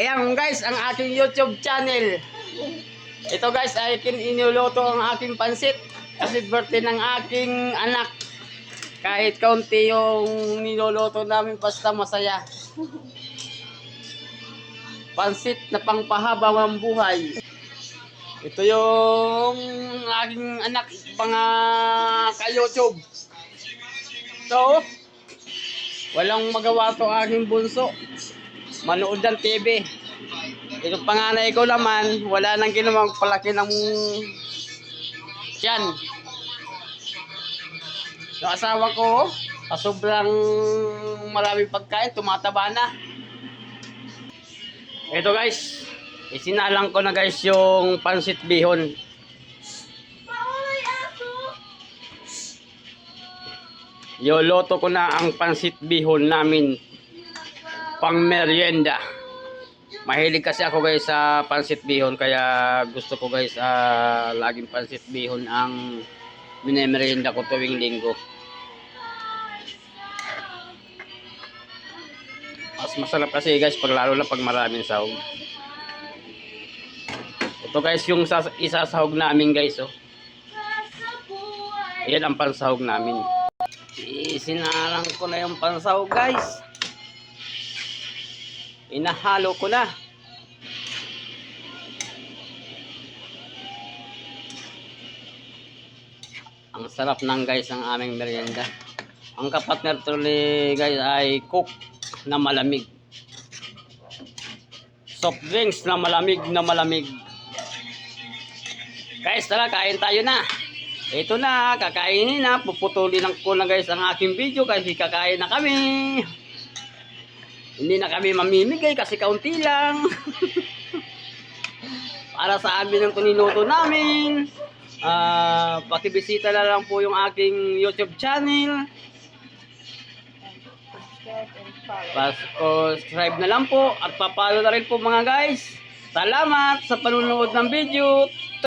Ayan guys, ang aking YouTube channel. Ito guys, ay inuluto ang aking pansit. Kasi birthday ng aking anak. Kahit kaunti yung niluluto namin, basta masaya. Pansit na pangpahaba ng buhay. Ito yung aking anak, mga ka-YouTube. So, walang magawa to aking bunso. Manood ng TV. Itong panganay ko naman, wala nang ginawang palaki ng tiyan. Yung asawa ko, sa sobrang maraming pagkain, tumataba na. Ito guys, isinalang ko na guys yung pansit bihon. Yoloto ko na ang pansit bihon namin pang merienda. Mahilig kasi ako guys sa pansit bihon, kaya gusto ko guys laging pansit bihon ang minemerienda ko tuwing linggo. Mas masarap kasi guys pag lalo na pag maraming sahog. Ito guys yung isasahog namin guys, oh. Yan ang pansahog namin. Isinalang ko na yung pansahog guys. Inahalo ko na. Ang sarap ng guys ang aming merienda. Ang kapatner tuloy guys ay Coke na malamig. Soft drinks na malamig na malamig. Guys, tara, kain tayo na. Ito na, kakainin na. Puputulin ko na guys ang aking video kasi kakain na kami. Hindi na kami mamimigay kasi kaunti lang. Para sa amin ang niluto namin. Pakibisita na lang po yung aking YouTube channel. Subscribe na lang po at papalo na rin po mga guys. Salamat sa panunood ng video.